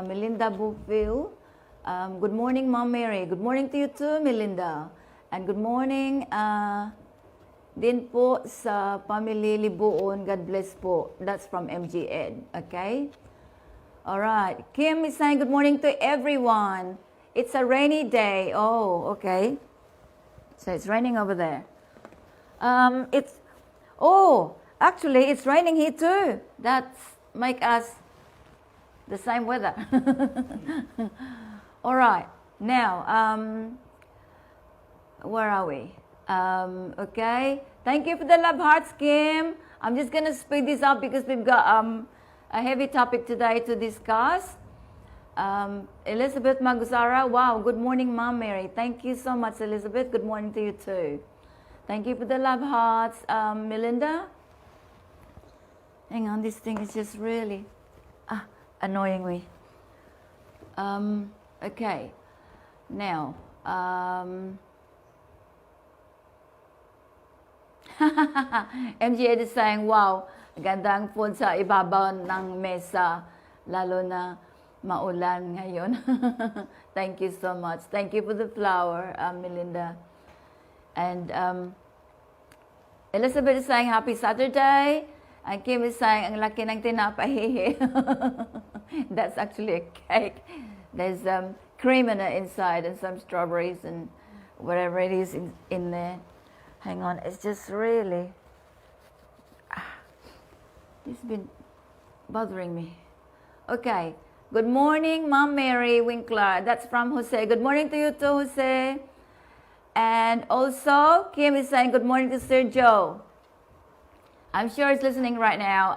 Melinda Bufil. Good morning, Mom Mary. Good morning to you too, Melinda. And good morning din po sa Family Libuon. God bless po. That's from MG Ed. Okay? Alright. Kim is saying good morning to everyone. It's a rainy day. Oh, okay. So it's raining over there. Actually, it's raining here too. That's make us the same weather. All right. Now, where are we? Okay. Thank you for the love hearts, Kim. I'm just going to speed this up because we've got a heavy topic today to discuss. Elizabeth Magusara. Wow. Good morning, Mom Mary. Thank you so much, Elizabeth. Good morning to you too. Thank you for the love hearts. Melinda. Hang on. This thing is just really annoying me. Okay. Now, MGA is saying, wow, gandang food sa ibabaw ng mesa, lalo na maulan ngayon. Thank you so much. Thank you for the flower, Melinda. And Elizabeth is saying, happy Saturday. And Kim is saying, ang laki ng tinapay. That's actually a cake. There's cream in it inside and some strawberries and whatever it is in there. Hang on, it's just really... It's been bothering me. Okay. Good morning, Mom Mary Winkler. That's from Jose. Good morning to you too, Jose. And also, Kim is saying, good morning to Sir Joe. I'm sure he's listening right now.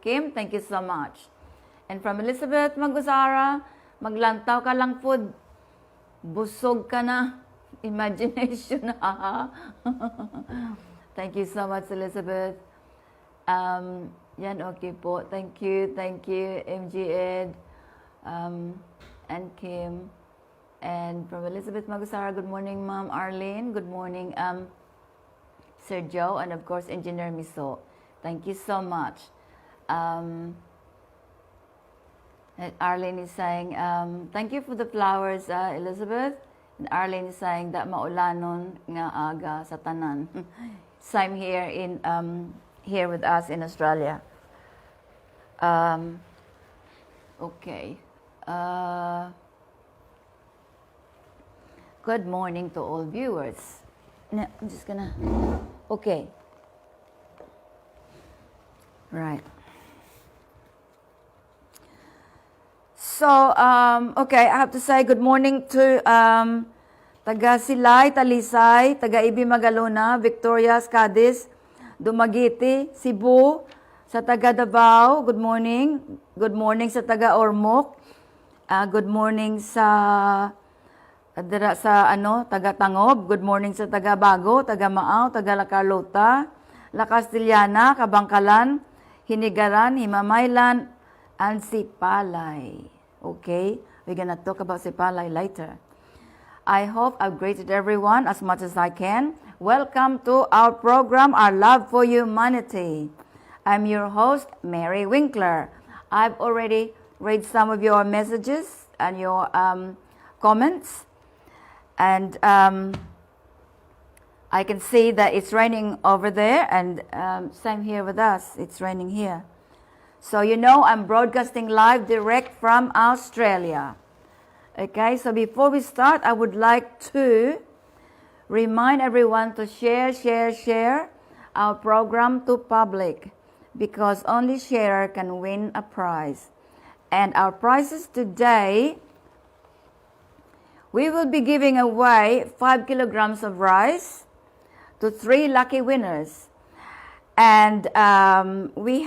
Kim, thank you so much. And from Elizabeth Magusara, maglantaw ka lang food. Busog ka na. Imagination. Thank you so much, Elizabeth. Yan, okay po. Thank you, MG Ed, and Kim. And from Elizabeth Magusara, good morning, Mom Arlene. Good morning, Sir Joe, and of course, Engineer Miso. Thank you so much. Arlene is saying, thank you for the flowers, Elizabeth. And Arlene is saying that maulanon nga aga sa tanan. Same here here with us in Australia. Okay. Good morning to all viewers. Now, I'm just gonna. Okay. Right. So, okay, I have to say good morning to taga Silay, Talisay, taga Ibi Magalona, Victoria, Cadiz, Dumaguete, Cebu, sa taga Davao, good morning. Good morning sa taga Ormoc. Good morning sa taga Tangob. Good morning sa taga Bago, taga Maaw, taga La Carlota, La Castellana, Kabangkalan, Hinigaran, Himamaylan, and Sipalay. Okay, we're gonna talk about Sipalay later. I hope I've greeted everyone as much as I can. Welcome to our program, Our Love for Humanity. I'm your host, Mary Winkler. I've already read some of your messages and your comments. And I can see that it's raining over there, and same here with us. It's raining here. So you know I'm broadcasting live direct from Australia. Okay, so before we start, I would like to remind everyone to share our program to public, because only sharer can win a prize. And our prizes today, we will be giving away 5 kilograms of rice to 3 lucky winners. And we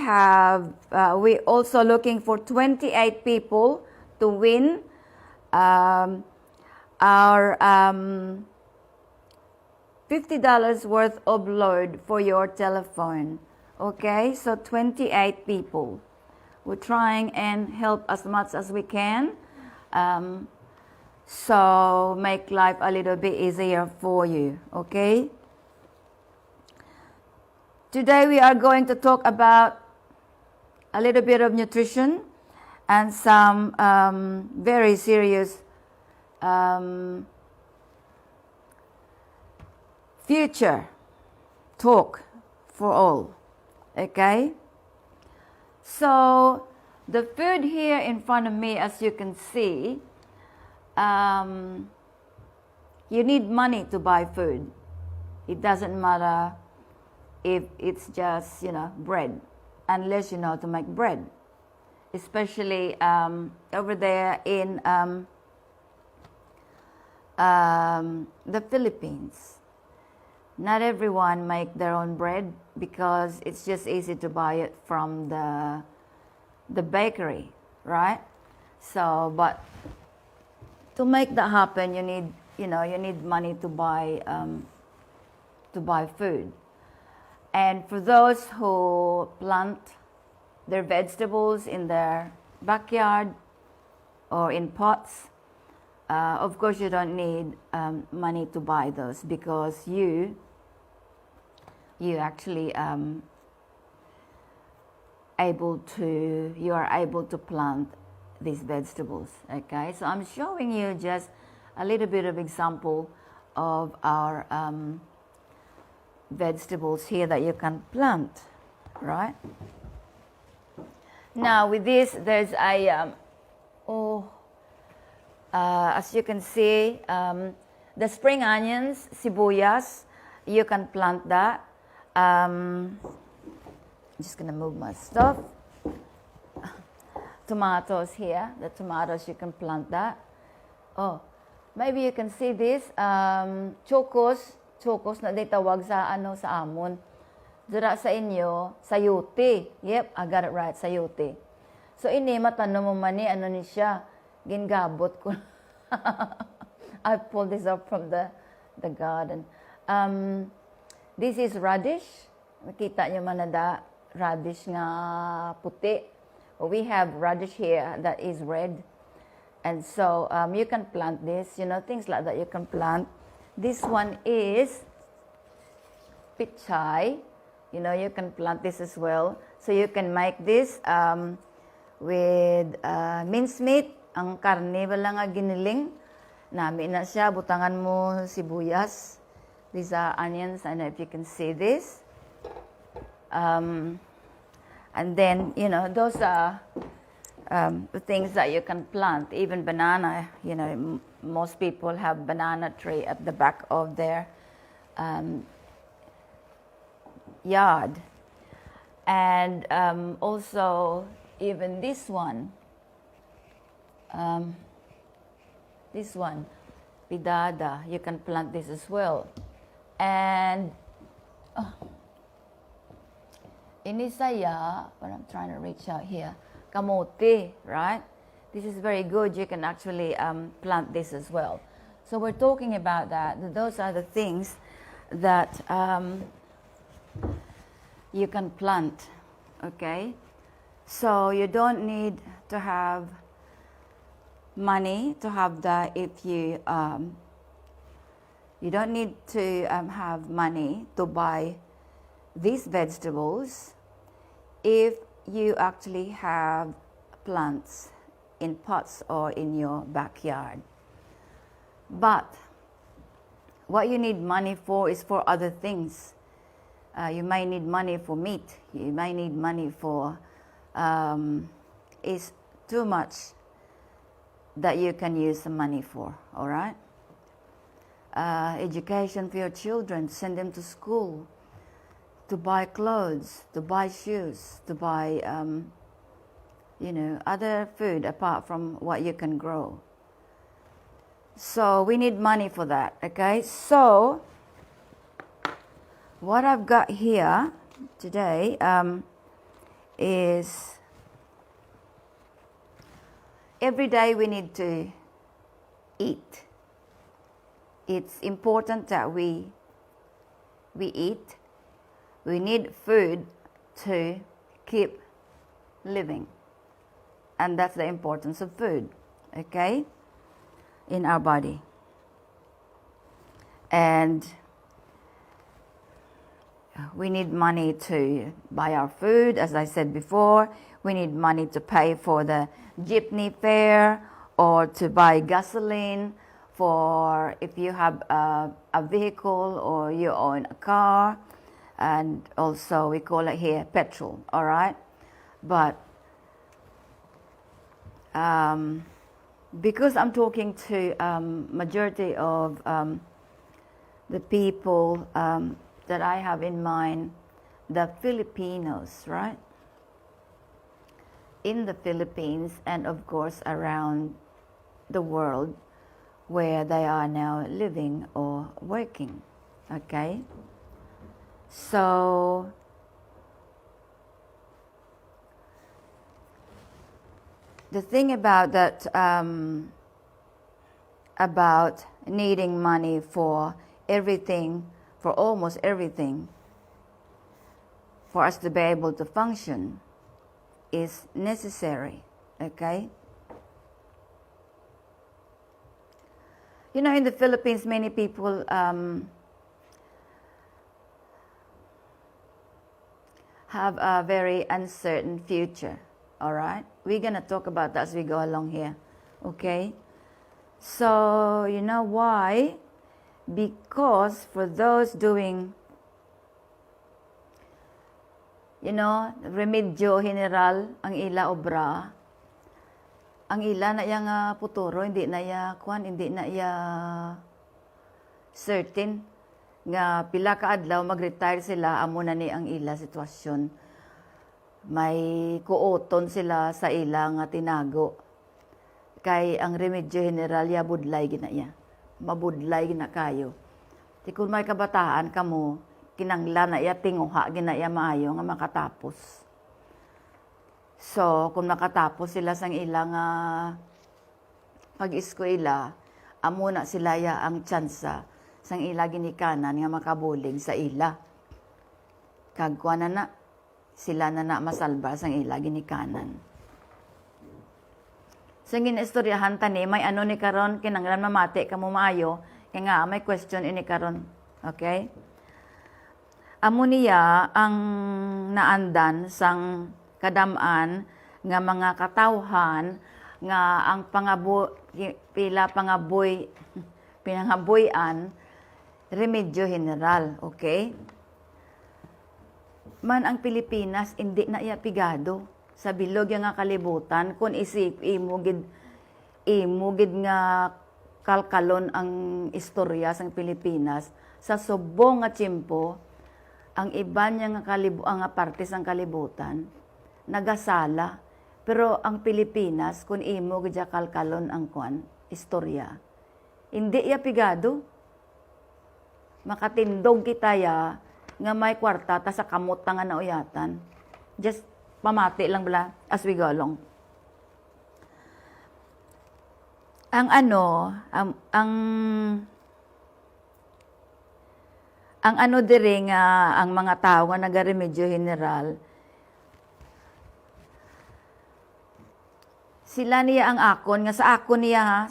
also looking for 28 people to win our $50 worth of load for your telephone. Okay, so 28 people. We're trying and help as much as we can. So make life a little bit easier for you, okay? Today we are going to talk about a little bit of nutrition and some very serious future talk for all. Okay? So the food here in front of me, as you can see, you need money to buy food. It doesn't matter if it's just, bread, unless you know how to make bread. Especially over there in the Philippines. Not everyone make their own bread because it's just easy to buy it from the bakery, right? So, but to make that happen, you need money to buy food. And for those who plant their vegetables in their backyard or in pots, of course you don't need money to buy those because you actually you are able to plant these vegetables. Okay, so I'm showing you just a little bit of example of our vegetables here that you can plant, right? Now with this, there's a as you can see, the spring onions, sibuyas, you can plant that. I'm just gonna move my stuff. Tomatoes here, the tomatoes, you can plant that. Oh, maybe you can see this, chokos na di tawag sa amon. Dira sa inyo, sayuti. Yep, I got it right, sayuti. So ini matanong mo man ni siya, gingabot ko. I pulled this up from the garden. This is radish. Makita nyo man na radish nga puti. We have radish here that is red. And so you can plant this, things like that you can plant. This one is pichay. You can plant this as well. So you can make this with mincemeat. Ang karne wala nga giniling. Nami na siya. Butangan mo sibuyas. These are onions. I don't know if you can see this. And then, those are the things that you can plant. Even banana, most people have banana tree at the back of their yard. And also, even this one, pidada, you can plant this as well. And inisaya, what I'm trying to reach out here, kamote, right? This is very good. You can actually plant this as well. So we're talking about that. Those are the things that you can plant, okay? So you don't need to have money to have that. If you don't need to have money to buy these vegetables if you actually have plants in pots or in your backyard. But what you need money for is for other things. You might need money for meat. You might need money for it's too much that you can use the money for, all right? Education for your children, send them to school, to buy clothes, to buy shoes, to buy, other food apart from what you can grow. So we need money for that, okay? So what I've got here today is every day we need to eat. It's important that we eat. We need food to keep living. And that's the importance of food, okay, in our body. And we need money to buy our food. As I said before, We need money to pay for the jeepney fare or to buy gasoline for if you have a vehicle or you own a car. And also we call it here petrol, all right? But because I'm talking to majority of the people that I have in mind, the Filipinos, right? In the Philippines and of course around the world where they are now living or working, okay? So the thing about that, about needing money for everything, for almost everything, for us to be able to function is necessary, okay? You know, in the Philippines, many people have a very uncertain future, all right? We're going to talk about that as we go along here, okay? So, you know why? Because for those doing, you know, remedyo general ang ila obra, ang ila na yang puturo, hindi na ya kwan, hindi na ya certain nga pila ka adlaw mag-retire sila, amo na ni ang ila sitwasyon. May kuoton sila sa ila nga tinago. Kay ang remedyo general ya budlay gina ya. Mabudlay gina kayo. Ti kung may kabataan kamo, kinanglan na ya tinguha gina ya maayo nga makatapos. So, kung makatapos sila sang ilang pag-eskwela, amo na sila ya ang tsansa sang ila ginikanan nga makabulig sa ila. Kagkuha na sila na masalba sang ila ginikanan. So, ginistoryahan tani, may ano ni karon kinanglan mamati kamo maayo, kaya nga may question ini karon. Okay? Amo niya ang naandan sang kadamaan nga mga katawhan nga ang pinangabuyan remedyo general, okay? Man ang Pilipinas hindi na iya pigado sa bilog nga kalibutan kung isip imugid nga kalkalon ang istorya sang Pilipinas sa subong nga tiyempo ang iba niya nga parte sang kalibutan nagasala, pero ang Pilipinas kun imo gidya kalkalon ang kwan istorya hindi iya pigado. Makatindog kita ya nga may kwarta ta sa kamot nga nauyatan, just pamati lang bala as we go along. Ang ano dire nga ang mga tao nga nagaremedyo general, sila niya ang akon nga sa akon niya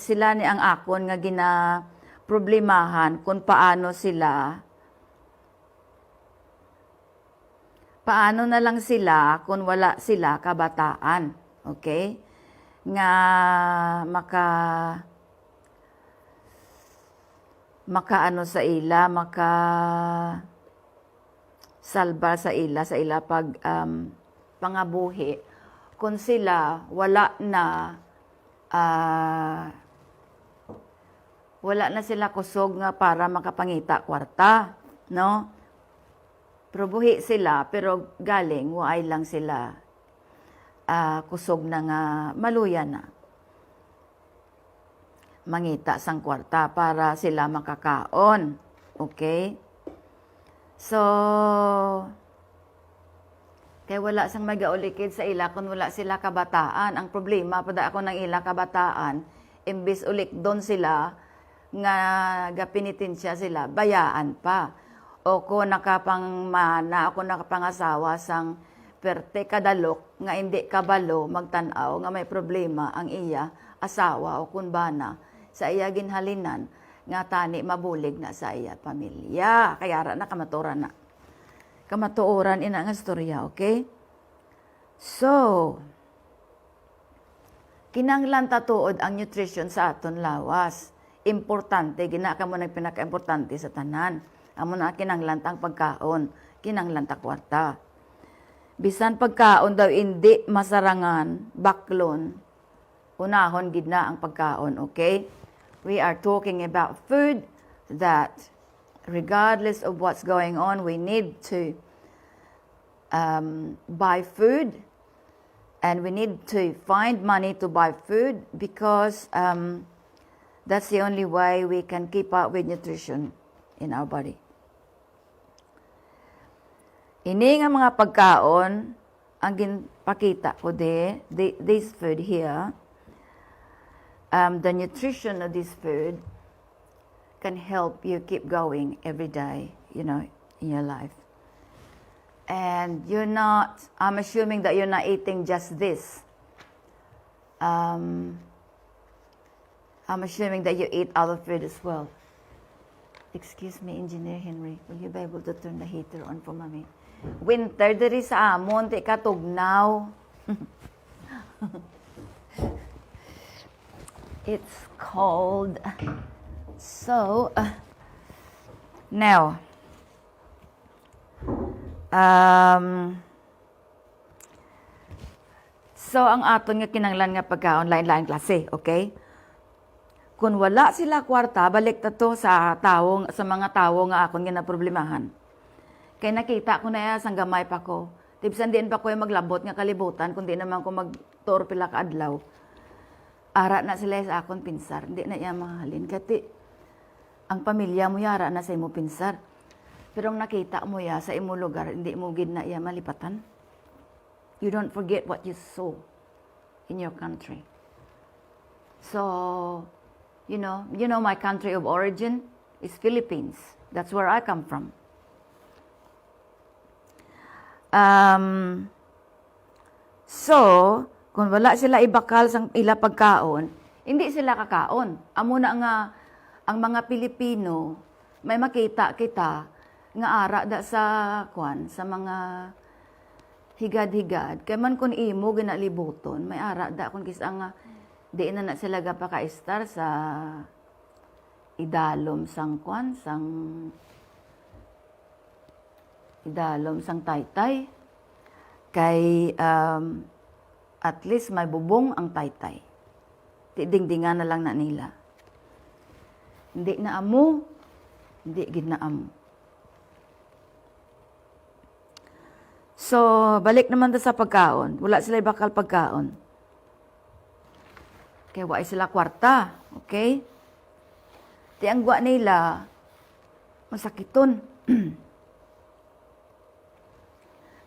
sila ni ang akon nga gina problemahan kung paano na lang sila kung wala sila kabataan, okay? Nga maka sa ila, maka salba sa ila pag pangabuhi kung sila wala na sila kusog nga para makapangita kwarta, no? Pero buhi sila, pero galing waay lang sila kusog na nga maluya na mangita sang kwarta para sila makakaon, okay? So kaya wala sang magaulikid sa ila kung wala sila kabataan. Ang problema pada ako ng ila kabataan, imbis ulik doon sila nga gapinitin siya sila, bayaan pa. O ko nakapangmana, ako nakapangasawa sang perte kadalok nga hindi kabalo magtanaw nga may problema ang iya asawa o kunbana sa iya ginhalinan nga tani mabulig na sa iya pamilya. Kaya ra na kamaturan ina nga istorya, okay? So, kinahanglan tatuod ang nutrition sa aton lawas. Importante, ginaka mo na pinaka-importante sa tanan. Amo na kinahanglan ang pagkaon, kinahanglan ta kwarta. Bisan pagkaon daw hindi masarangan, baklon, unahon gid na ang pagkaon, okay? We are talking about food that regardless of what's going on, we need to buy food, and we need to find money to buy food because that's the only way we can keep up with nutrition in our body. Ini nga mga pagkaon, ang ginpakita ko this food here, the nutrition of this food can help you keep going every day, you know, in your life. And I'm assuming that you're not eating just this. I'm assuming that you eat other food as well. Excuse me, Engineer Henry, will you be able to turn the heater on for mommy? Winter, diri sa amon, di ka tugnaw. It's cold. So, now, so ang aton nga kinanglan nga pagkaon lain-lain klase, okay? Kung wala sila kwarta, balik ta to sa mga tawo nga akon nga naproblemahan. Kay nakita ko na sang gamay pa ko. Tipsan din pa ko yung maglabot nga kalibutan, kundi naman ko magtour pila ka adlaw. Ara na sila sa akon pinsar, hindi na iya mahalin. Kati, ang pamilya mo yara na sa imo pinsar. Pero ang nakita mo ya sa imo lugar, hindi mo gid na iya malipatan. You don't forget what you saw in your country. So, you know my country of origin is Philippines. That's where I come from. So, kung wala sila ibakal sang ila pagkaon, hindi sila kakaon. Amo na nga ang mga Pilipino, may makita kita nga ara da sa mga higad-higad. Kaya man kun imo ginalibuton, may ara da kun kisa nga di na sila gapaka-star sa idalom sang taytay. Kay at least may bubong ang taytay. Dingdingan na lang na nila. Hindi na amo, hindi gid na amo. So, balik naman ta sa pagkaon. Wala sila bakal pagkaon. Kaya wala sila kwarta, okay? Di ang gwa nila, masakiton.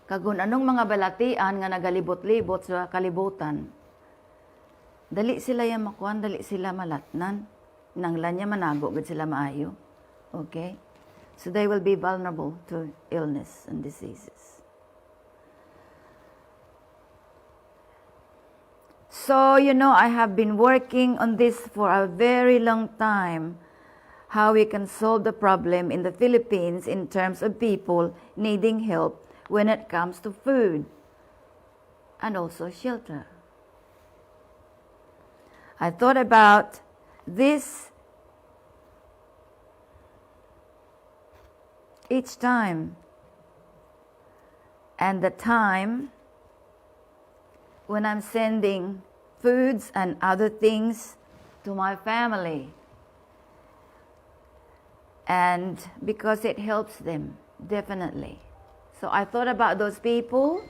Kagun anong mga balatian nga nagalibot-libot sa kalibutan, dali sila yung makuan, dali sila malatnan. Nanglan niya manago, gud sila maayo. Okay? So they will be vulnerable to illness and diseases. So, I have been working on this for a very long time, how we can solve the problem in the Philippines in terms of people needing help when it comes to food and also shelter. I thought about this each time, and the time when I'm sending foods and other things to my family. And because it helps them, definitely. So I thought about those people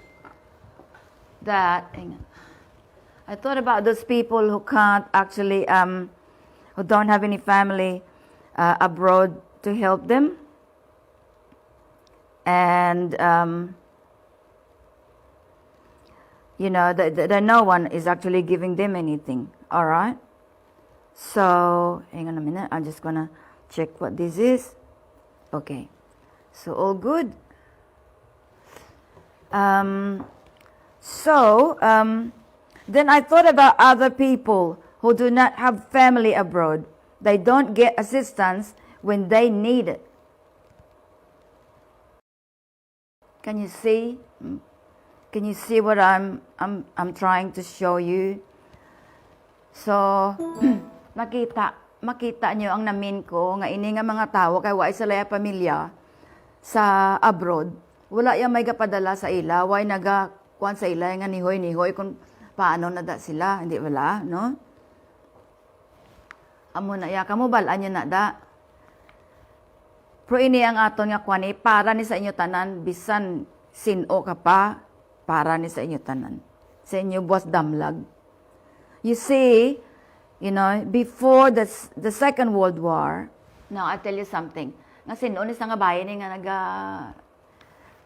who can't actually, who don't have any family abroad to help them. And, that no one is actually giving them anything. All right? So, hang on a minute. I'm just going to check what this is. Okay. So, all good. Then I thought about other people who do not have family abroad. They don't get assistance when they need it. Can you see? Can you see what I'm trying to show you? So, makita nyo ang namin ko, nga ini nga mga tao, kay wa sila pamilya sa abroad, wala yung may gapadala sa ila, way nagakuan sa ila, nga nihoy kung paano nada sila, hindi wala, no? Amo na ya, kamo balaan nyo na da. Pero ini ang aton nga kuan, para ni sa inyo tanan, bisan sino ka pa, para ni sa inyo tanan. Sa inyo buwas damlag. You see, you know, before the Second World War, now I tell you something. Nga sino ni sa nga bayan nga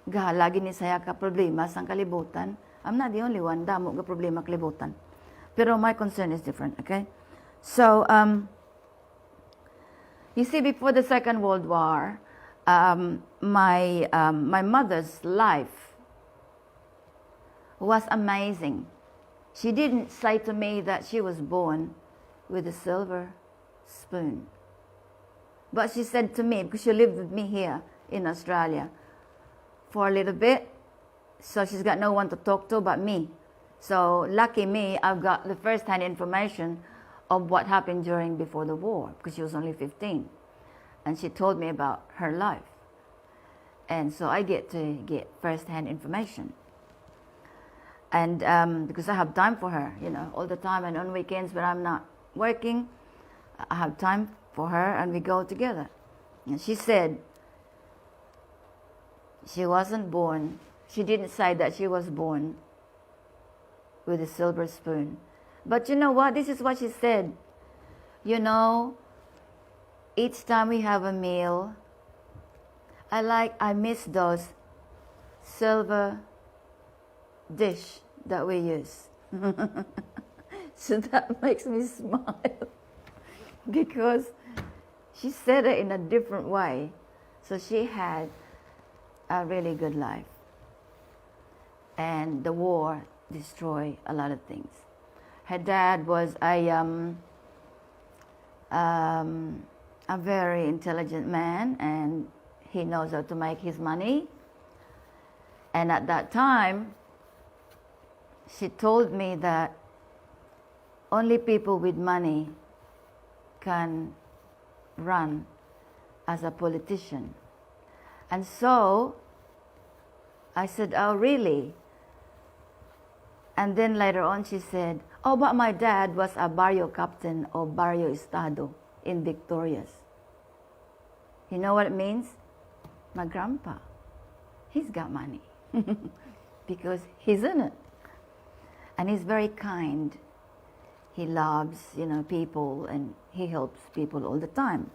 gahalagi ni saya ka problema sa kalibutan. I'm not the only one, damo ga problema kalibutan. Pero my concern is different, okay? So, you see, before the Second World War, my mother's life was amazing. She didn't say to me that she was born with a silver spoon. But she said to me, because she lived with me here in Australia for a little bit, so she's got no one to talk to but me. So lucky me, I've got the first-hand information of what happened before the war, because she was only 15. And she told me about her life. And so I get to get first-hand information. And because I have time for her, you know, all the time, and on weekends when I'm not working, I have time for her, and we go together. And she said she wasn't born, she didn't say that she was born with a silver spoon. But you know what? This is what she said. You know, each time we have a meal, I miss those silver dish that we use. So that makes me smile. Because she said it in a different way. So she had a really good life. And the war destroyed a lot of things. Her dad was a very intelligent man, and he knows how to make his money. And at that time, she told me that only people with money can run as a politician. And so I said, oh, really? And then later on she said, oh, but my dad was a barrio captain of Barrio Estado in Victorias. You know what it means? My grandpa, he's got money because he's in it. And he's very kind. He loves, you know, people, and he helps people all the time.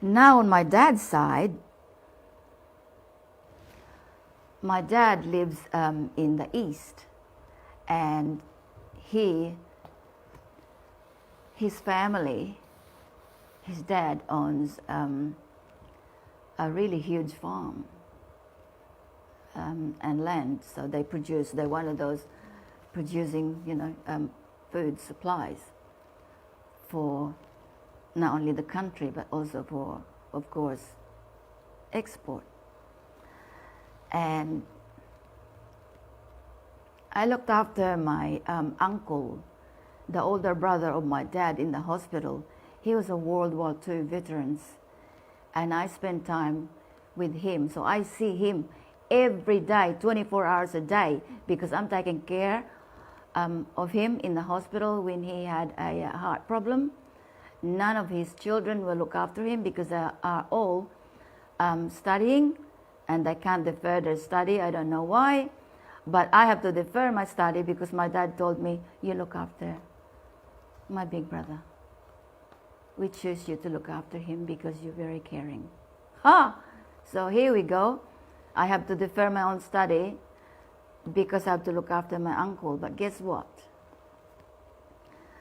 Now on my dad's side, my dad lives in the East, and his family, his dad owns a really huge farm and land. So they're one of those producing, you know, food supplies for not only the country, but also for, of course, export. And I looked after my uncle, the older brother of my dad, in the hospital. He was a World War II veteran, and I spent time with him. So I see him every day, 24 hours a day, because I'm taking care of him in the hospital when he had a heart problem. None of his children will look after him because they are all studying, and they can't defer their study. I don't know why, but I have to defer my study because my dad told me, you look after my big brother. We choose you to look after him because you're very caring. So here we go. I have to defer my own study because I have to look after my uncle. But guess what?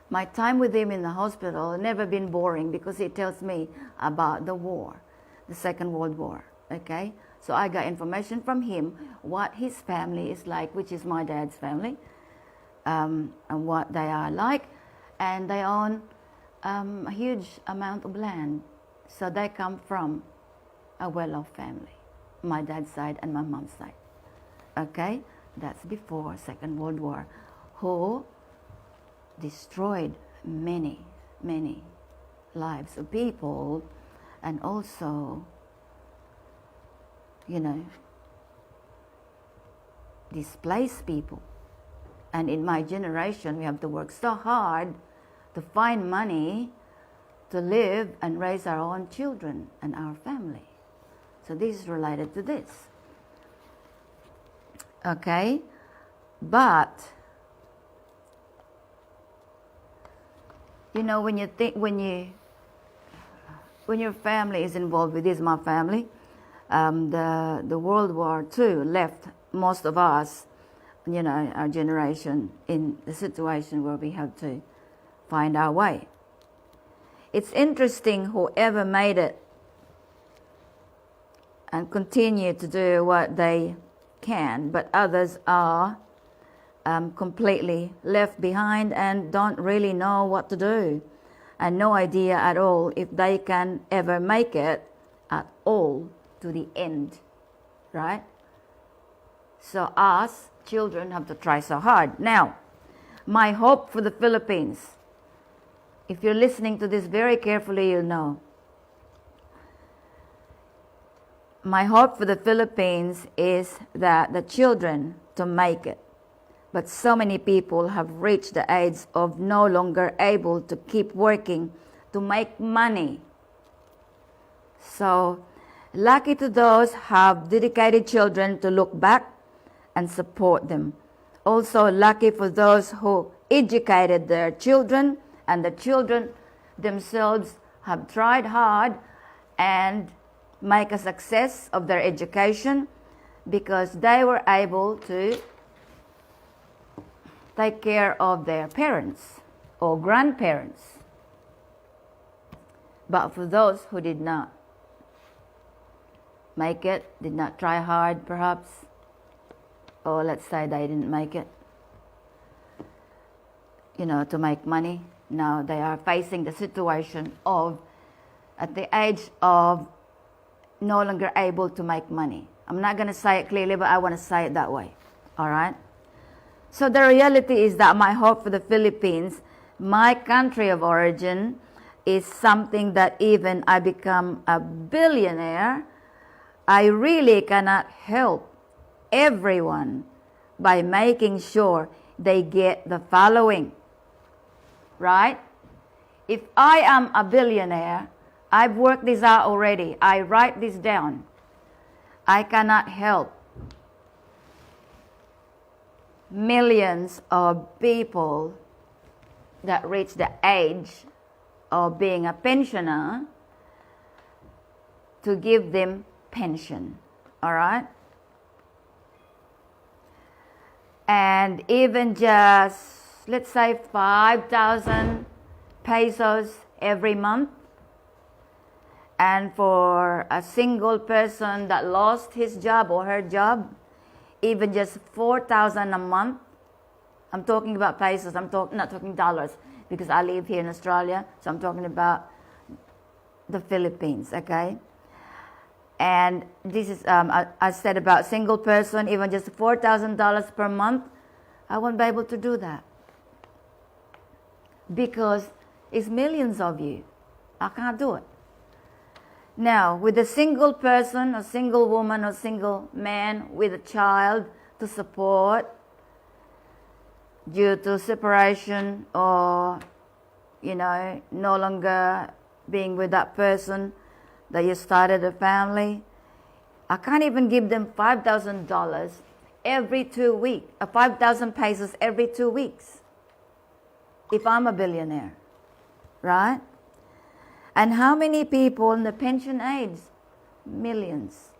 My time with him in the hospital never been boring because he tells me about the war, the Second World War, okay? So I got information from him, what his family is like, which is my dad's family, and what they are like. And they own a huge amount of land. So they come from a well-off family, my dad's side and my mom's side. okay? That's before Second World War, who destroyed many, many lives of people, and also, displaced people. And in my generation, we have to work so hard to find money to live and raise our own children and our family. So this is related to this. Okay? But when you think when your family is involved with this, my family, the World War II left most of us, our generation, in the situation where we have to find our way. It's interesting, whoever made it and continue to do what they can, but others are completely left behind and don't really know what to do, and no idea at all if they can ever make it at all to the end, right? So us children have to try so hard. Now, my hope for the Philippines, if you're listening to this very carefully, you'll know. My hope for the Philippines is that the children to make it. But so many people have reached the age of no longer able to keep working to make money. So, lucky to those who have dedicated children to look back and support them. Also, lucky for those who educated their children, and the children themselves have tried hard and make a success of their education because they were able to take care of their parents or grandparents. But for those who did not make it, did not try hard perhaps, or let's say they didn't make it, to make money, now they are facing the situation of, at the age of no longer able to make money. I'm not going to say it clearly, but I want to say it that way. All right? So the reality is that my hope for the Philippines, my country of origin, is something that even I become a billionaire, I really cannot help everyone by making sure they get the following. Right? If I am a billionaire, I've worked this out already. I write this down. I cannot help millions of people that reach the age of being a pensioner to give them pension. All right? And even just, let's say, 5,000 pesos every month. And for a single person that lost his job or her job, even just 4,000 a month. I'm talking about pesos. I'm not talking dollars, because I live here in Australia. So I'm talking about the Philippines, okay? And this is, I said about single person, even just $4,000 per month. I won't be able to do that, because it's millions of you. I can't do it. Now, with a single person, a single woman, or single man with a child to support due to separation or, no longer being with that person that you started a family, I can't even give them $5,000 every 2 weeks, 5,000 pesos every 2 weeks if I'm a billionaire, right? And how many people in the pension age? Millions.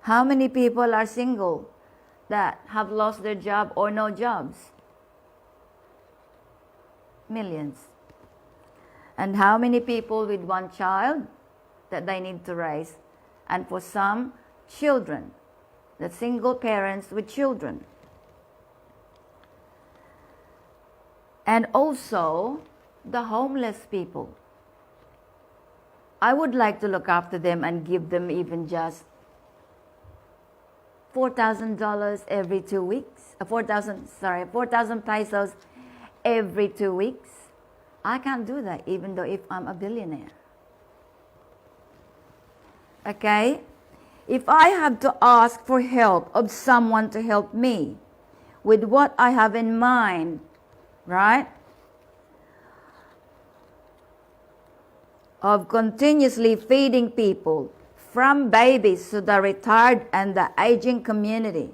How many people are single that have lost their job or no jobs? Millions. And how many people with one child that they need to raise? And for some, children. The single parents with children. And also the homeless people. I would like to look after them and give them even just $4,000 every 2 weeks. 4,000 pesos every 2 weeks. I can't do that even though if I'm a billionaire. Okay? If I have to ask for help of someone to help me with what I have in mind, right? Of continuously feeding people from babies to the retired and the aging community,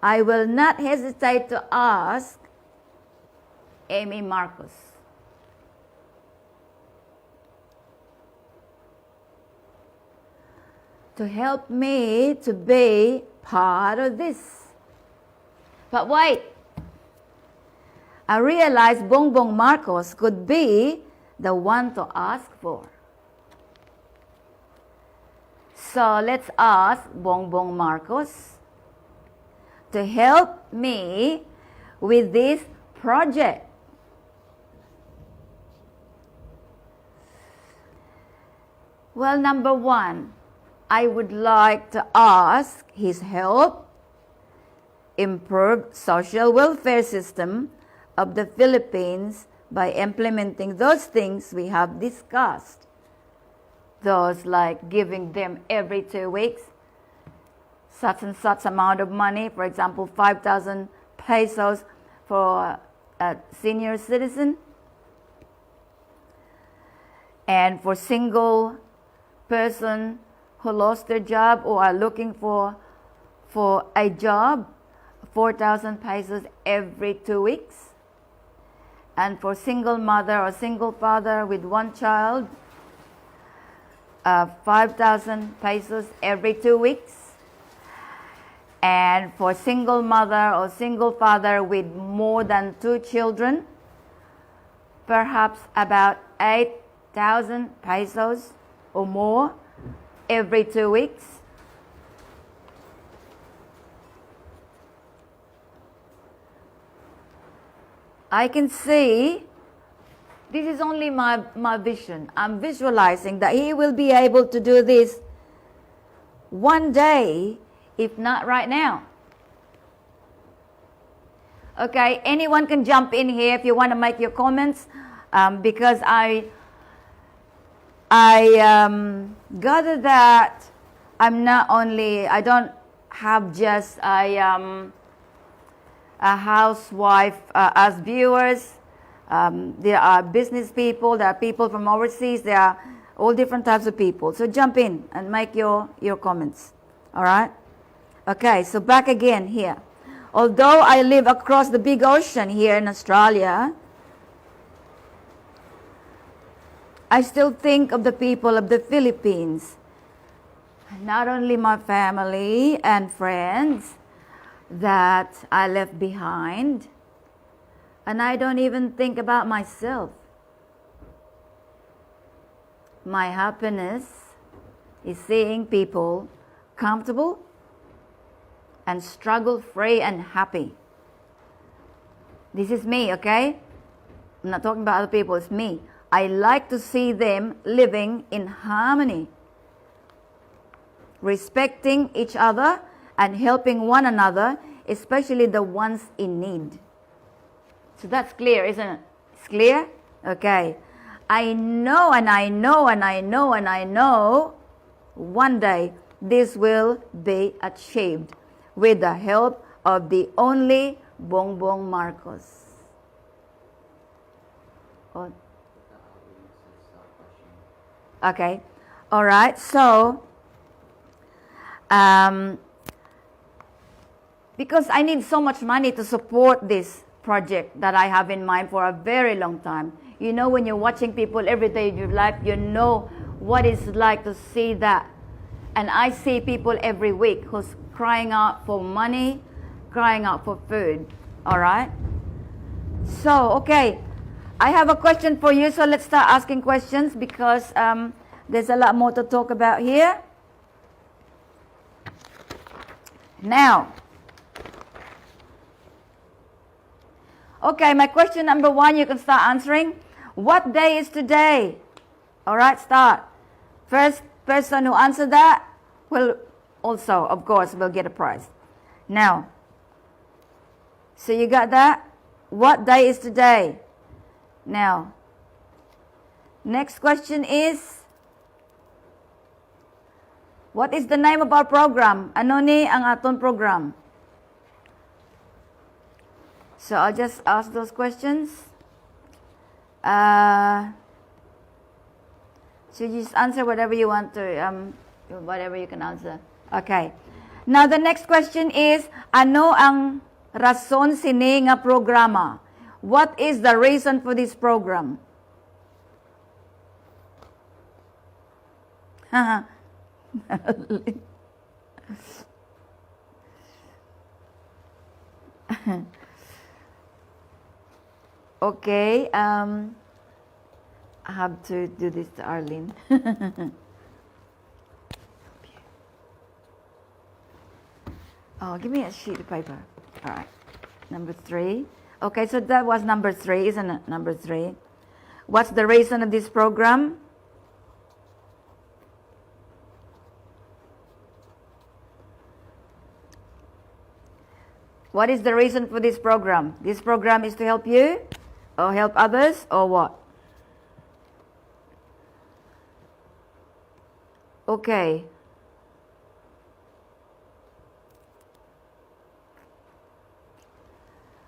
I will not hesitate to ask Amy Marcos. To help me to be part of this. But wait, I realized Bongbong Marcos could be the one to ask for. So let's ask Bongbong Marcos to help me with this project. Well, number one, I would like to ask his help improve social welfare system of the Philippines by implementing those things we have discussed. Those like giving them every 2 weeks such and such amount of money, for example, 5,000 pesos for a senior citizen, and for single person who lost their job or are looking for a job, 4,000 pesos every 2 weeks. And for single mother or single father with one child, 5,000 pesos every 2 weeks. And for single mother or single father with more than 2 children, perhaps about 8,000 pesos or more every 2 weeks. I can see, this is only my vision. I'm visualizing that he will be able to do this one day, if not right now. Okay, anyone can jump in here if you want to make your comments, because I gather that I don't have just a housewife as viewers. There are business people, there are people from overseas, there are all different types of people. So jump in and make your comments. All right? Okay, so back again here. Although I live across the big ocean here in Australia, I still think of the people of the Philippines. Not only my family and friends that I left behind, and I don't even think about myself. My happiness is seeing people comfortable and struggle-free and happy. This is me, okay? I'm not talking about other people, it's me. I like to see them living in harmony, respecting each other and helping one another, especially the ones in need. So that's clear, isn't it? It's clear? Okay. I know and I know and I know and I know one day this will be achieved with the help of the only Bongbong Marcos. Oh. Okay. All right. So, because I need so much money to support this project that I have in mind for a very long time. You know, when you're watching people every day of your life, you know what it's like to see that. And I see people every week who's crying out for money, crying out for food. All right? So, okay. I have a question for you, so let's start asking questions because there's a lot more to talk about here. Now, okay, my question number 1, you can start answering. What day is today? All right, start. First person who answered that will also, of course, will get a prize. Now, so you got that? What day is today? Now, next question is, what is the name of our program? Ano ni ang aton program? So, I'll just ask those questions. So you just answer whatever you want to, whatever you can answer. Okay. Now, the next question is, ano ang rason sini nga programa? What is the reason for this program? Okay, I have to do this to Arlene. Oh, give me a sheet of paper. All right, number 3. Okay, so that was number 3, isn't it? Number 3. What's the reason of this program? What is the reason for this program? This program is to help you, or help others, or what? Okay.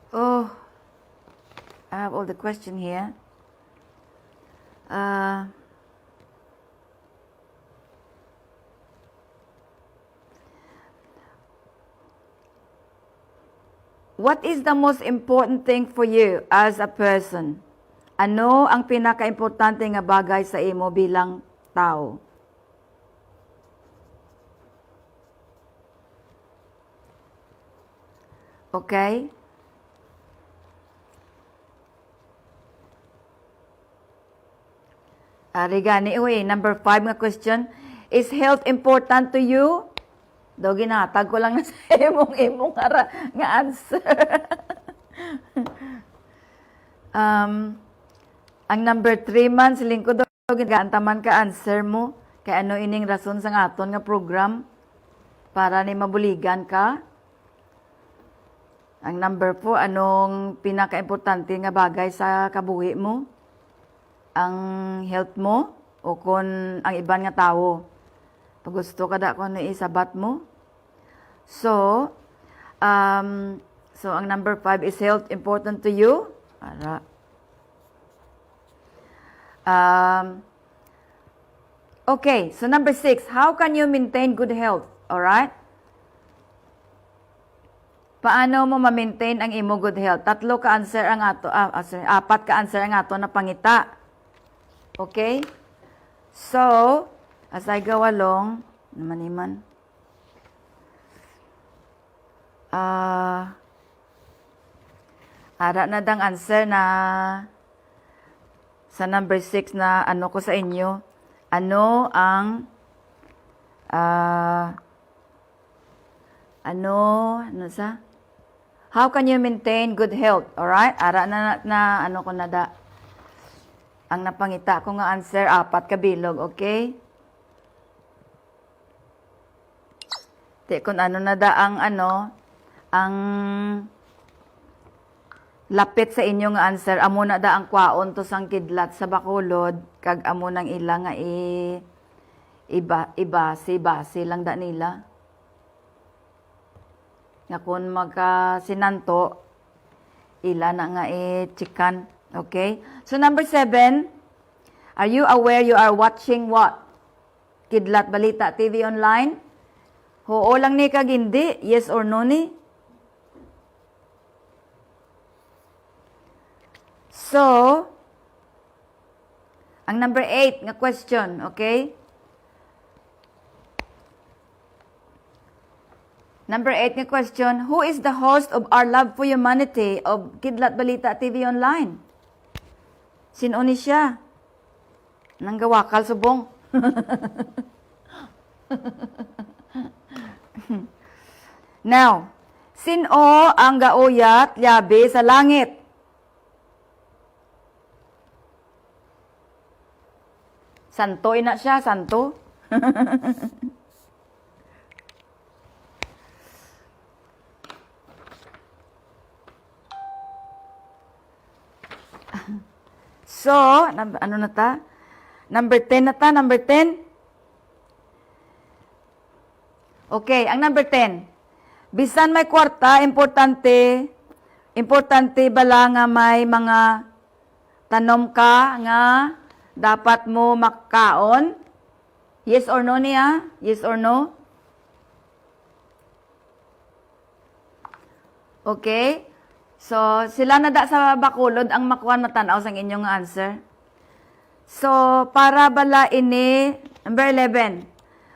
Oh, I have all the question here. What is the most important thing for you as a person? Ano ang pinaka-importante nga bagay sa imo bilang tao? Okay? Rigani, number 5 nga question. Is health important to you? Daw ginatag ko lang na sa imong nga answer. Ang number 3 man, siling ko daw ginataman ka answer mo. Kaya ano ining rason sa aton nga program para ni mabuligan ka. Ang number 4, anong pinaka-importante nga bagay sa kabuhi mo? Ang health mo o kung ang iban nga tao? Pag gusto ka da kung ano isabat mo. So, ang number 5 is health important to you? Ara. Okay, so number 6, how can you maintain good health? Alright? Paano mo ma-maintain ang imo good health? 4 ka answer ang ato, 4 ka answer ang ato na pangita. Okay? So, as I go along, naman. Ara na dang answer na sa number 6 na ano ko sa inyo. Ano ang how can you maintain good health? Alright? Ara na ano ko na da. Ang napangita ko nga answer, 4 kabilog, okay? Kung ano na da ang lapit sa inyo nga answer, amo na da ang kwaon to sang kidlat sa Bacolod, kag amo nang ila nga ibase lang da nila. Nga kung sinanto, ila na nga chikan. Okay? So number 7, are you aware you are watching what? Kidlat Balita TV online? Oo lang ni kag hindi? Yes or no ni? So, ang number 8 nga question, okay? Number 8 nga question, who is the host of Our Love for Humanity of Kidlat Balita TV online? Sino ni siya? Nanggawakal subong. Now, sino ang gauyat yabi sa langit? Santo ina siya, santo. So, ano na ta? Number 10 na ta, number 10. Okay, ang number 10. Bisan may kwarta, importante bala nga may mga tanom ka nga dapat mo makkaon? Yes or no niya? Yes or no? Okay? So, sila na da sa bakulod ang makuan matanaw sa inyong answer. So, para bala ini, number 11,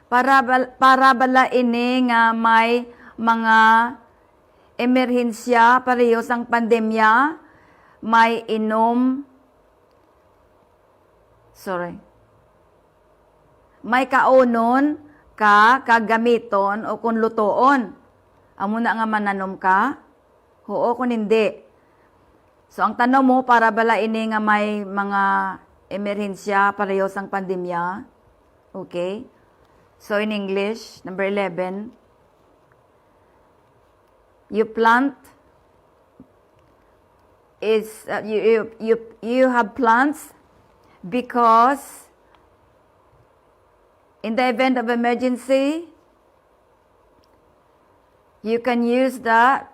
para bala ini nga may mga emerhensya pareho sang pandemya, may may kaunon ka kagamiton o kung lutoon. Amo na nga mananom ka? Oo kung hindi. So, ang tanong mo, para bala ini nga may mga emerhensya pareho sang pandemya. Okay? So, in English, number 11, you plant is, you have plants because in the event of emergency, you can use that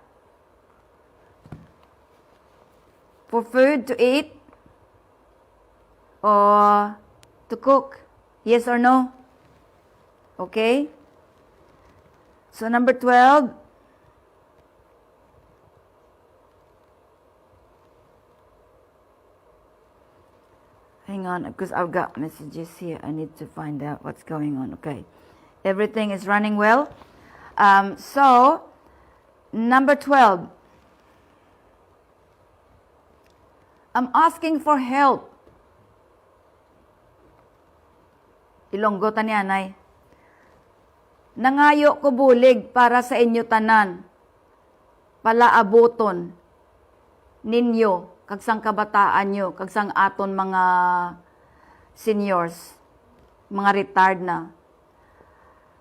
for food to eat or to cook. Yes or no? Okay? So number 12. Hang on, because I've got messages here. I need to find out what's going on. Okay. Everything is running well. So, number 12. I'm asking for help. Ilonggo ta ni anay. Nangayo ko bulig para sa inyo tanan. Palaabuton ninyo, kag sang kabataan nyo, kag sang aton mga seniors, mga retired na.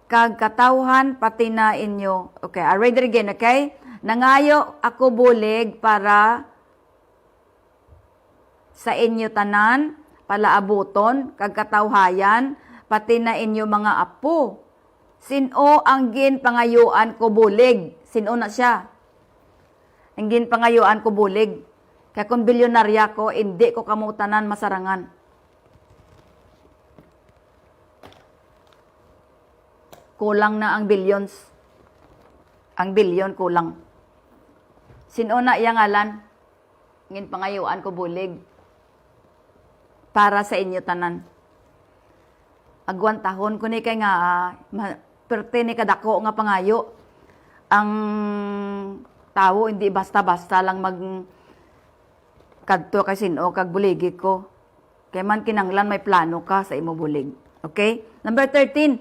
Kag katawhan pati na inyo. Okay, I read it again, okay? Nangayo ako bulig para sa inyo tanan, palaabuton, kag katawhayan, pati na inyo mga apo. Sino ang ginpangayuan ko bulig? Sino na siya? Ang ginpangayuan ko bulig. Kaya kung bilyonarya ko, hindi ko kamutanan masarangan. Kulang na ang billions. Ang bilyon kulang. Sino na iyang ngalan? Ginpangayuan ko bulig. Para sa inyo tanan. Agwan tahon ko ni kay nga, perte ni kadako nga pangayo. Ang tao hindi basta-basta lang kadto kay sino kag buligi ko. Kay man kinanglan may plano ka sa imo bulig. Okay? Number 13.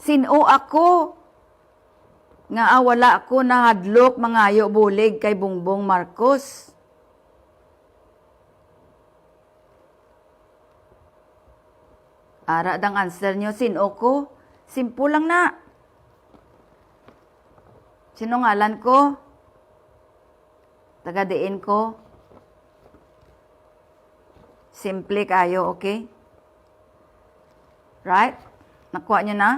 Sino ako nga wala ako nahadlok mangayo bulig kay Bongbong Marcos. Ara dang answer nyo, sino ko? Simple lang na. Sino ngalan ko? Tagadiin ko. Simple kayo, okay? Right? Nakuha nyo na?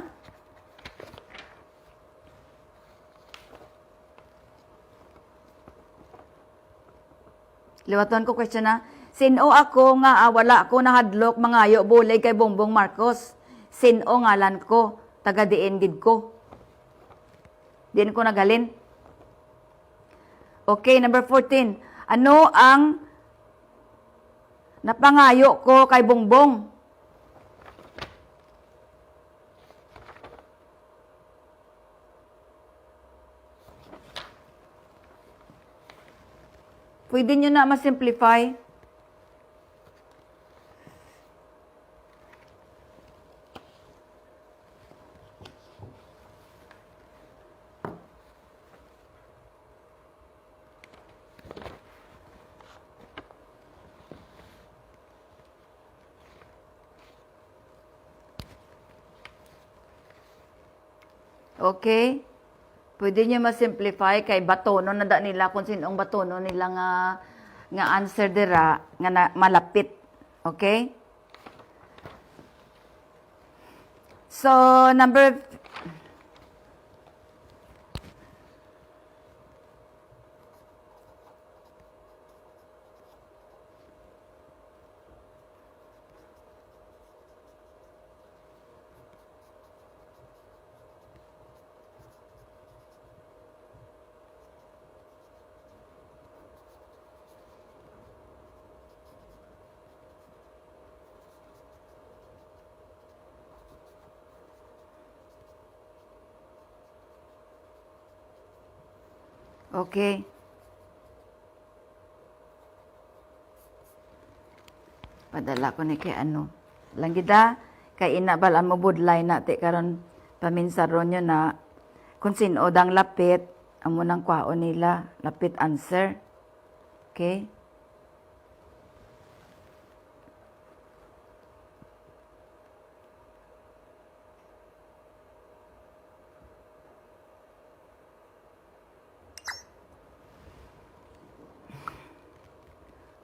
Liwaton ko question na. Sino ako nga wala ako nahadlok mangayo bulig kay Bongbong Marcos? Sino ngalan ko? Tagadiin gid ko. Diin ko nagalin. Okay, number 14. Ano ang napangayo ko kay Bongbong? Pwede nyo na ma-simplify. Okay? Pwede nyo ma-simplify kay batono na da nila kung sinong batono nila nga nga answer dira nga malapit. Okay? So, number okay. Padala ko ni kay ano. Langgida, kay inabalan mo budlay na ti karon paminsaron nyo na kung sino dang lapit, amo nang kwaon nila, lapit answer. Okay?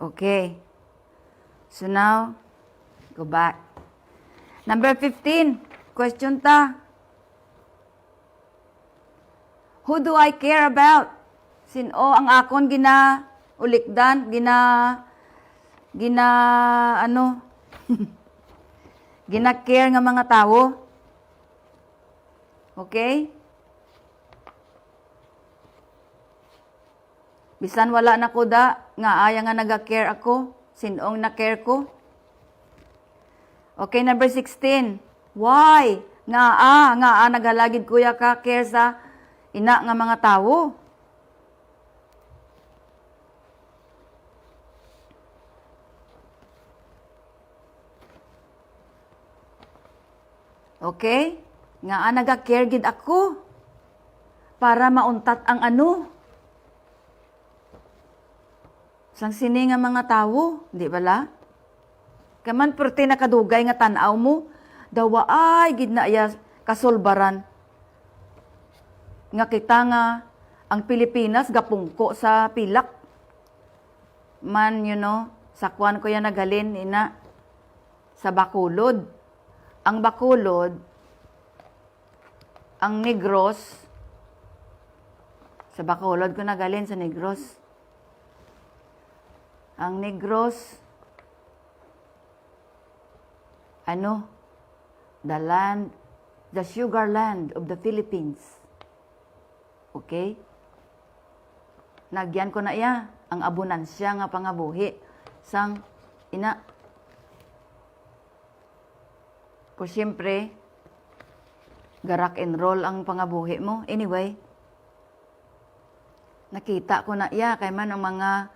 Okay. So now, go back. Number 15. Question ta. Who do I care about? Sino ang akon ulikdan, ano? Gina-care nga mga tao. Okay? Bisan wala na ko da, nga aya nga naga-care ako, sinong na-care ko. Okay, number 16. Why? Nga nagalagid kuya ka care sa ina nga mga tao. Okay? Nga naga-care gid ako para mauntat ang ano. Sang sini nga mga tao, di bala? Kaman perti na kadugay nga tanaw mo, dawa ay gid na iya kasolbaran. Nga kita nga ang Pilipinas gapungko sa pilak. Man, sa kwan ko yan nagalin ina sa Bacolod. Ang Bacolod, ang Negros, sa Bacolod ko nagalin sa Negros. Ang Negros, the sugar land of the Philippines. Okay? Nagyan ko na iya, ang abunansya nga pangabuhi sang ina. Por siyempre, garak and roll ang pangabuhi mo. Anyway, nakita ko na iya, kay man ang mga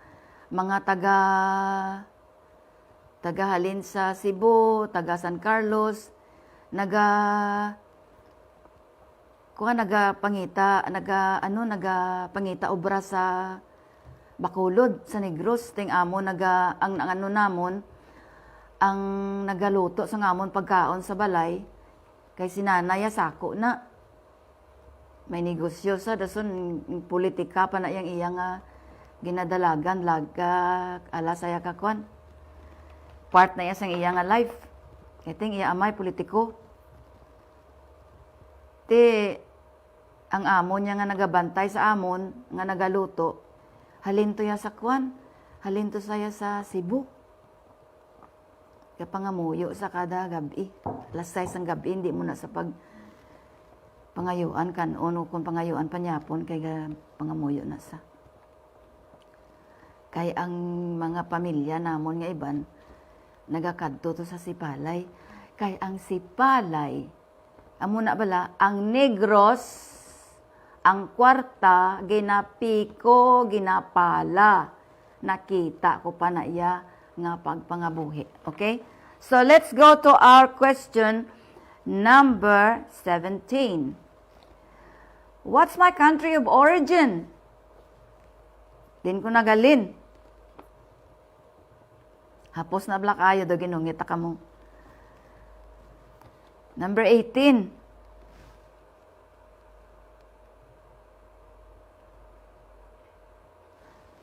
taga halin sa Cebu, taga San Carlos, nagapangita obra sa Bacolod, sa Negros, ting amo namon ang nagaluto sa ngamon pagkaon sa balay kay sinanaya sako na may negosyo sa dason politika pa na iyang ginadalagan ala saya kakwan part na iya sang iya nga life kating iya amay politiko ang amo niya nga nagabantay sa amon nga nagaluto halin to ya sa kwan halin to saya sa Cebu kaya pangamuyo sa kada gabi alas 6 ang gabi hindi mo na sa pangayuan kanon kung pangayuan panyapon kay pangamuyo na sa kay ang mga pamilya namon nga iban nagakadto to sa Sipalay kay ang Sipalay amo na bala ang Negros ang kwarta ginapiko ginapala nakita ko pa na iya nga pagpangabuhi. Okay? So let's go to our question number 17. What's my country of origin? Din ko nagalin. Hapos na bla kayo do ginungita ka mo. Number 18.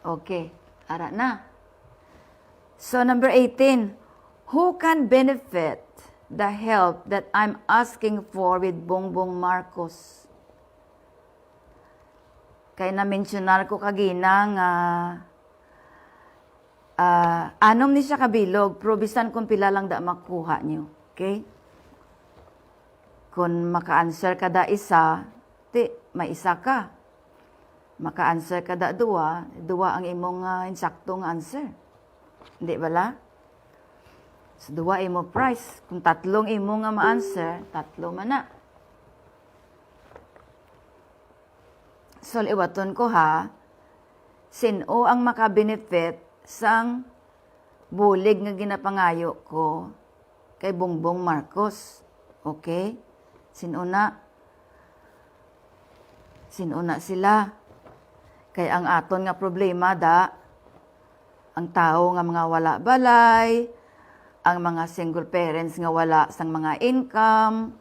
Okay, ara na. So number 18, who can benefit the help that I'm asking for with Bongbong Marcos? Kaya na-mentionar ko kagina nga anom ni siya kabilog, probisan kung pila lang da makuha niyo. Okay? Kung maka-answer ka da isa, may isa ka. Maka-answer ka da dua ang imong insaktong answer. Hindi bala? So, dua imo price. Kung tatlong imo nga ma-answer, tatlo man na. So, iwaton ko ha, sino ang makabenefit sang bulig nga ginapangayo ko kay Bongbong Marcos. Okay? Sino na? Sino na sila? Kay ang aton nga problema ang tao nga mga wala balay, ang mga single parents nga wala sang mga income,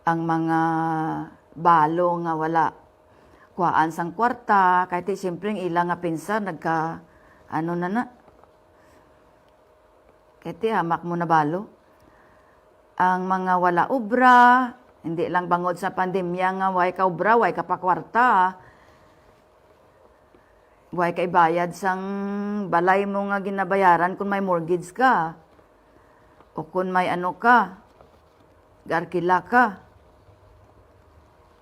ang mga balo nga wala kuhaan sang kwarta, kahit siyempre ilang nga pinsan kahit hamak mo na balo. Ang mga wala ubra, hindi lang bangod sa pandemya nga way ka ubra, way ka pa kwarta, way ka ibayad sang balay mo nga ginabayaran kung may mortgage ka, o kung may garkila ka.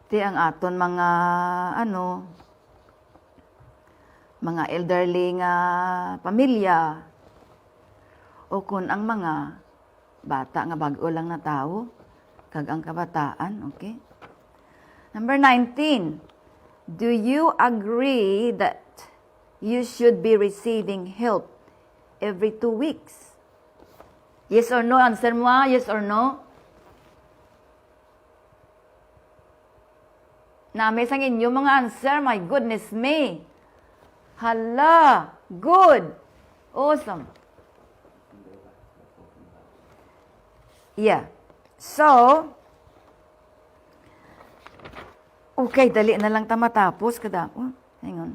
Ti ang aton mga elderly nga pamilya, o kung ang mga bata nga bago lang na tao, kag ang kabataan, okay? Number 19, do you agree that you should be receiving help every 2 weeks? Yes or no? Answer mo, yes or no? Nami sang inyo mga answer, my goodness me. Hala, good. Awesome. Yeah. So, okay, dali na lang ta matapos kada. Hang on.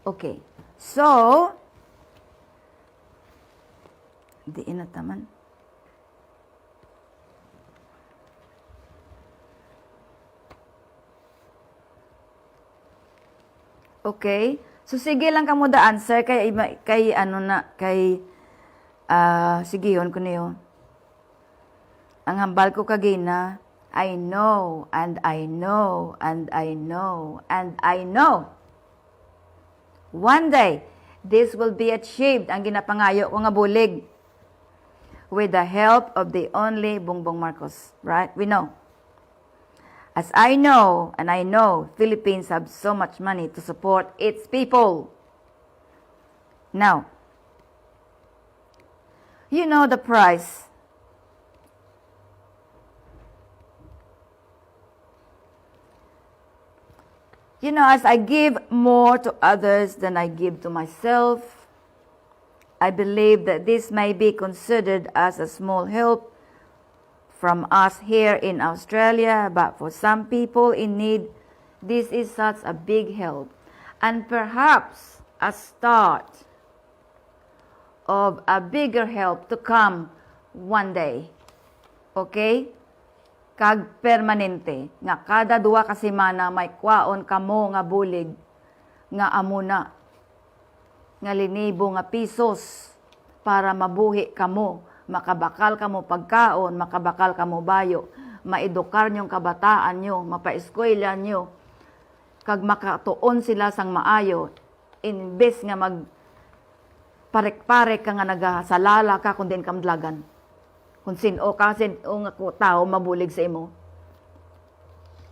Okay. So, di na taman. Okay? So, sige lang kamo da answer kay sige yun ko niyo. Ang hambal ko kagina, I know, and I know, and I know, and I know. One day, this will be achieved, ang ginapangayo ko nga bulig, with the help of the only Bongbong Marcos. Right? We know. As I know, and I know, Philippines have so much money to support its people. Now, you know the price. You know, as I give more to others than I give to myself, I believe that this may be considered as a small help from us here in Australia, but for some people in need, this is such a big help, and perhaps a start of a bigger help to come one day. Okay? Kag permanente. Nga kada 2 ka semana may kwaon kamo nga bulig nga amuna. Nga linibo nga pisos para mabuhi kamo. Makabakal kamo pagkaon, makabakal kamo bayo, maedukar nyong kabataan nyo, mapaeskwela nyo, kag makatuon sila sang maayo, imbes nga parek-parek ka nga nagasalala ka kung din kamdlagan. Kung sino ka, sino nga tao mabulig sa imo,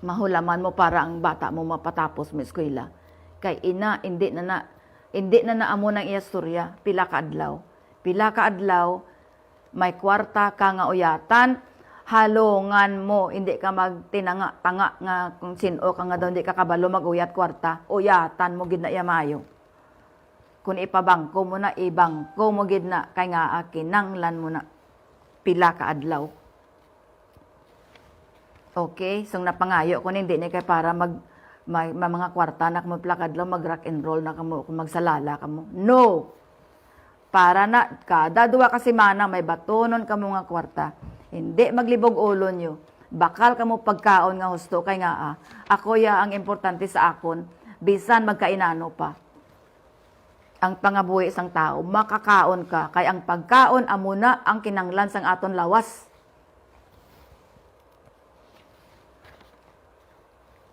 mahulaman mo para ang bata mo mapatapos mo eskwela. Kay hindi na amo ng istorya, pila ka adlaw, may kwarta ka nga uyatan, halongan mo, hindi ka magtinanga-tanga nga kung sino ka nga daw, hindi ka kabalo mag-uyat kwarta, uyatan mo gid na yamayo. Kung ipabangko mo na, ibangko mo gid na, kay nga kinanglan mo na, pila ka adlaw. Okay? So napangayo ko hindi ni kay para may mga kwarta na kamo plakad lang mag-rock and roll na kamo kung magsalala kamo. No. Para na kada duwa ka semana may batonon kamo nga kwarta. Hindi maglibog ulo nyo. Bakal kamo pagkaon nga husto kay nga ako ya ang importante sa akon bisan magkainano pa. Ang pangabuhi sang tao, makakaon ka. Kay ang pagkaon, amuna ang kinanglan sang aton lawas.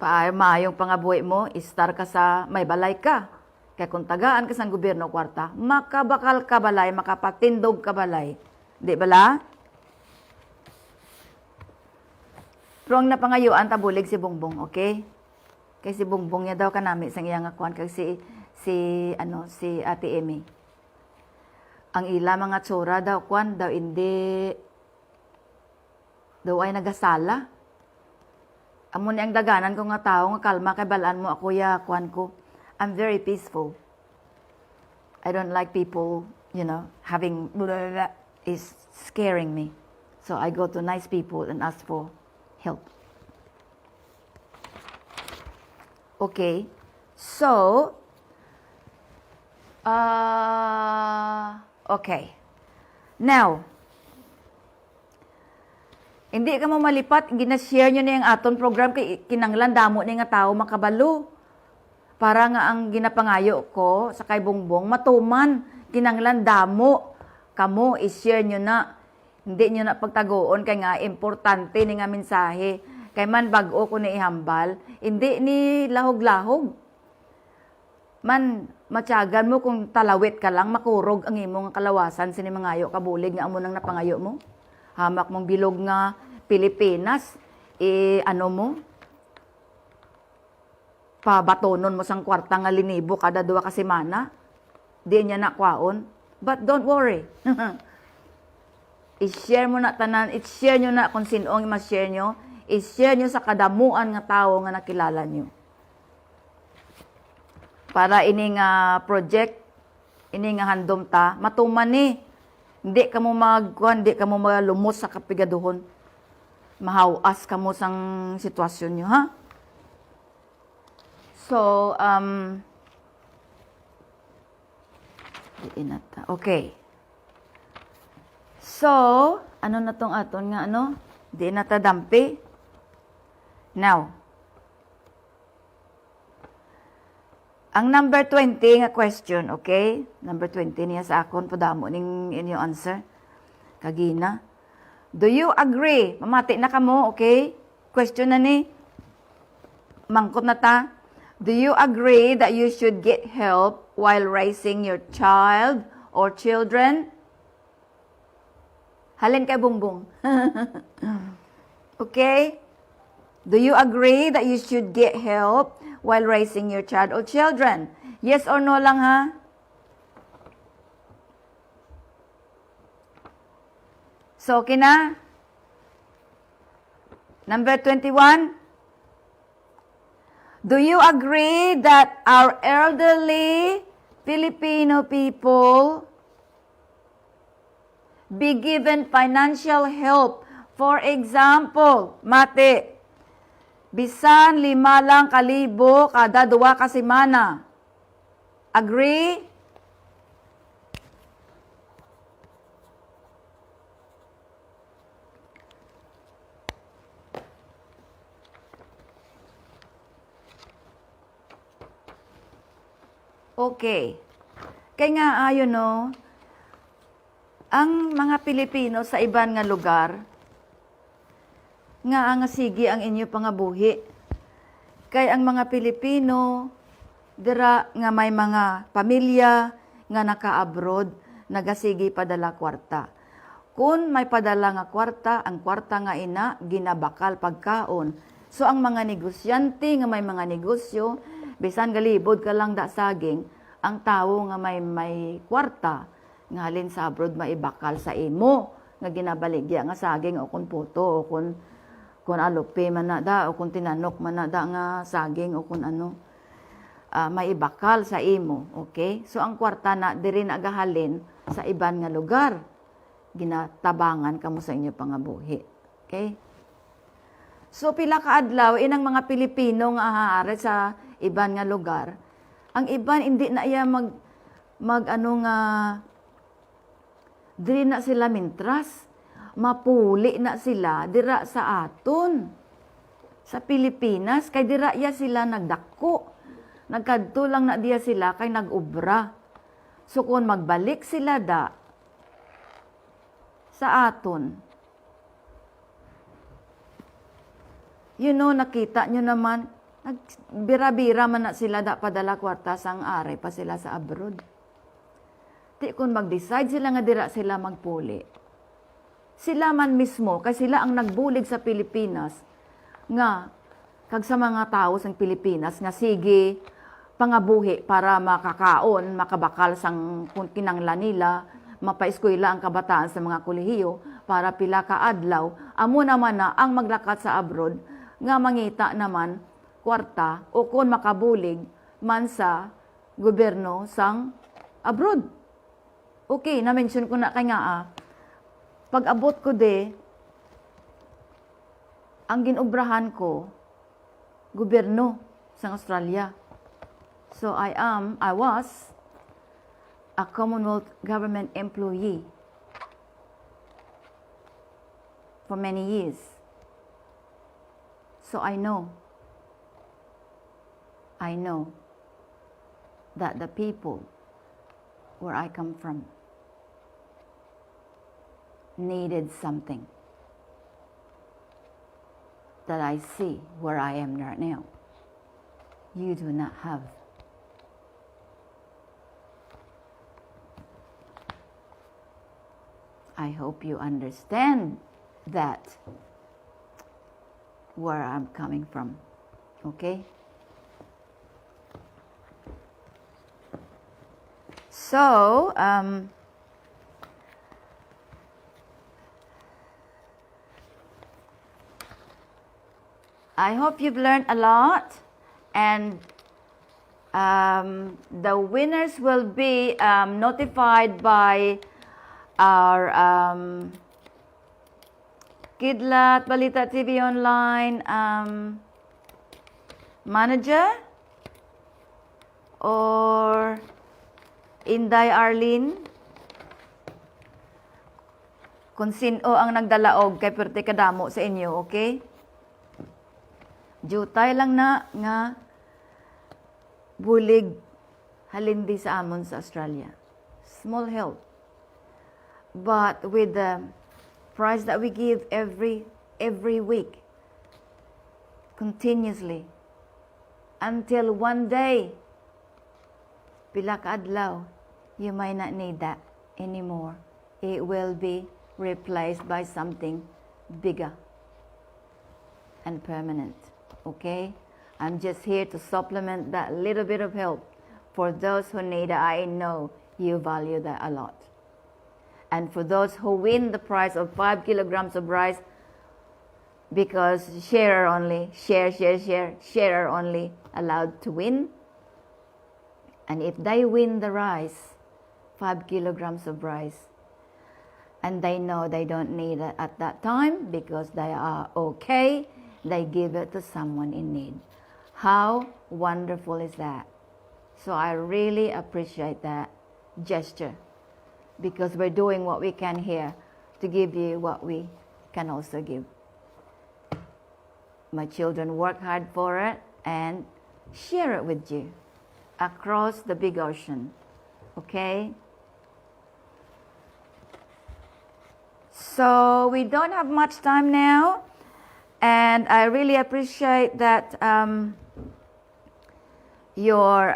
Maayong pangabuhi mo, istar ka sa may balay ka. Kaya kung tagaan ka sang gobyerno kwarta, makabakal ka balay, makapatindog ka balay. Di bala? Pero ang napangayuan, tabulig si Bongbong, okay? Kay si Bongbong niya daw kanami sang iyang akuan kay si Ate Amy. Ang ila mga tsura daw kwan daw hindi daw ay nagasala. Amo ni ang daganan ko nga tao nga kalma kay balaan mo ako ya kwan ko. I'm very peaceful. I don't like people, having is scaring me. So I go to nice people and ask for help. Okay. So okay. Now, hindi ka mo malipat, ginashare nyo na yung aton program kay kinanglan damo ni nga tao makabalo. Para nga ang ginapangayo ko sa kay Bongbong matuman, kinanglan damo kamo i-share nyo na. Hindi nyo na pagtagoon kay nga importante ni nga mensahe. Kay man bag-o ko ni ihambal, hindi ni lahog-lahog. Man, matyagan mo kung talawit ka lang, makurog ang imong kalawasan sini mangayo kabulig nga amo nang napangayo mo. Hamak mong bilog nga Pilipinas, pabatonon mo sang kwarta nga linibo kada duwa ka semana. Di niya nakwaon. But don't worry. I-share mo na tanan, i-share nyo na kung sino ang ma-share nyo, i-share nyo sa kadamuan nga tao nga nakilala nyo. Para ini nga project, ini nga handom ta, matuman ni. Hindi ka mo hindi ka mo malumos sa kapigaduhon. Mahawas ka mo sang sitwasyon nyo, ha? So, okay. So, ano na tong aton nga, di na ta dampi. Now, ang number 20 nga question, okay? Number 20 niya sa akon, padamo ning inyong answer. Kagina. Do you agree? Mamati na ka mo, okay? Question na ni. Mangkot na ta. Do you agree that you should get help while raising your child or children? Halin kay Bongbong. Okay? Do you agree that you should get help while raising your child or children? Yes or no lang, ha? So, okay na? Number 21. Do you agree that our elderly Filipino people be given financial help? For example, mate, bisan 5,000 kada duwa ka semana. Agree? Okay. Kaya nga ayon no, ang mga Pilipino sa iban nga lugar, nga sige ang inyo pangabuhi. Kay ang mga Pilipino, dira nga may mga pamilya nga naka-abroad, nagasigi padala kwarta. Kung may padala nga kwarta, ang kwarta nga ina, ginabakal pagkaon. So ang mga negosyante nga may mga negosyo, bisan galibod ka lang da saging, ang tao nga may kwarta, nga halin sa abroad maibakal sa imo, nga ginabaligya nga saging o kun puto o kun alupi man na da o kun tinanok man na da nga saging o kun maibakal sa imo, okay? So ang kwarta na diri na agahalin sa iban nga lugar, ginatabangan kamo sa inyo pangabuhi, okay? So pila ka adlaw inang mga Pilipino nga haare sa iban nga lugar. Ang iban hindi na iya mag ano nga diri na sila mintras. Mapuli na sila dira sa aton. Sa Pilipinas kay dira iya sila nagdako. Nagkadto lang na diya sila kay nagubra. So kung magbalik sila sa aton, nakita nyo naman, bira-bira man na sila padala kwarta sang are pa sila sa abroad. Di kung mag-decide sila nga dira sila magpuli. Sila man mismo, kasi sila ang nagbulig sa Pilipinas, nga, kag sa mga tao sa Pilipinas, nga sige, pangabuhi para makakaon, makabakal sang kinanglan nila, mapaeskwela ang kabataan sa mga kolehiyo, para pila ka adlaw, amo naman na ang maglakat sa abroad, nga mangita naman kwarta o kung makabulig man sa gobyerno sang abroad. Okay, na-mention ko na kay nga pag abot ko ang ginubrahan ko gobyerno sang Australia. So I was a Commonwealth government employee for many years. So I know that the people where I come from needed something that I see where I am right now. You do not have. I hope you understand that where I'm coming from. Okay? So, I hope you've learned a lot, and the winners will be notified by our Kidlat Balita TV Online manager or Inday Arlene kung sino ang nagdalaog kay perte kadamo sa inyo, okay? Jutay lang na nga bulig halindi sa amon sa Australia. Small help. But with the price that we give every week, continuously, until one day, pila ka adlaw, you might not need that anymore. It will be replaced by something bigger and permanent. Okay? I'm just here to supplement that little bit of help for those who need it. I know you value that a lot. And for those who win the prize of 5 kilograms of rice, because sharer only allowed to win. And if they win the rice, 5 kilograms of rice, and they know they don't need it at that time because they are okay, they give it to someone in need. How wonderful is that? So I really appreciate that gesture, because we're doing what we can here to give you what we can also give. My children work hard for it and share it with you across the big ocean. Okay? So we don't have much time now, and I really appreciate that you're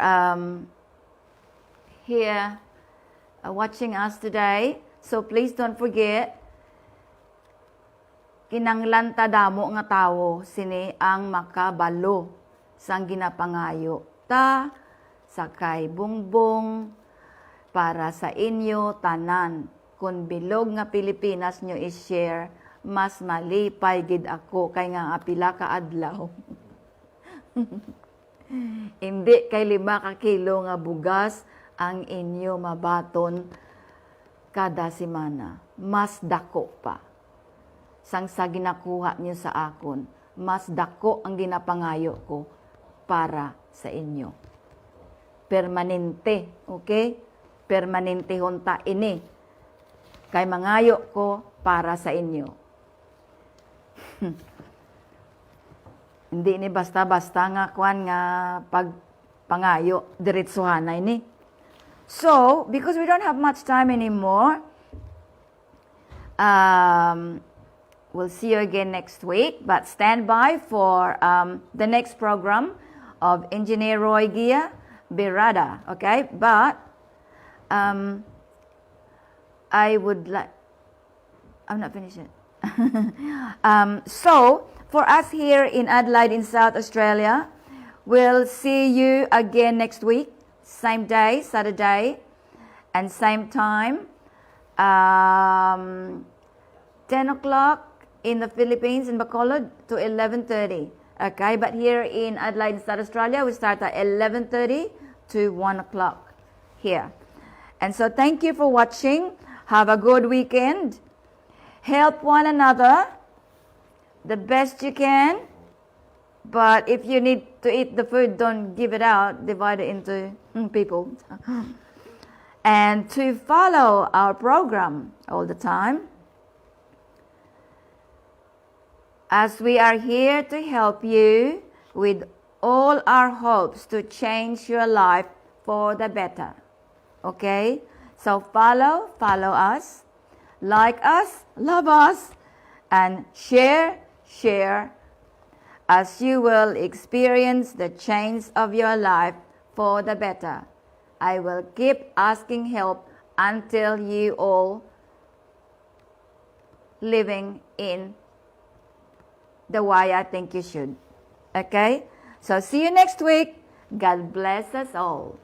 here watching us today. So please don't forget, kinanglan ta damo nga tawo sini ang makabalo sang ginapangayo ta sakay bungbong para sa inyo tanan. Kung bilog nga Pilipinas nyo i-share, mas malipay gid ako kay nga pila ka adlaw. Hindi kay 5 ka kilo nga bugas ang inyo mabaton kada semana. Mas dako pa sang sa ginakuha niyo sa akon mas dako ang ginapangayo ko para sa inyo. Permanente, okay? Permanente hunta ini. Kay mangayo ko para sa inyo. Hindi ni basta-basta nga kwan nga pagpangayo diretsuhanay ni. So, because we don't have much time anymore, we'll see you again next week. But stand by for the next program of Engineer Roy Gia Berada. Okay? But I would like... I'm not finished yet. So, for us here in Adelaide in South Australia, we'll see you again next week. Same day, Saturday, and same time. 10 o'clock in the Philippines, in Bacolod, to 11:30. Okay, but here in Adelaide, South Australia, we start at 11:30 to 1 o'clock here. And so thank you for watching. Have a good weekend. Help one another the best you can. But if you need to eat the food, don't give it out. Divide it into people. And to follow our program all the time, as we are here to help you with all our hopes to change your life for the better. Okay? So follow us, like us, love us, and share, as you will experience the change of your life for the better. I will keep asking help until you all living in the way I think you should. Okay? So see you next week. God bless us all.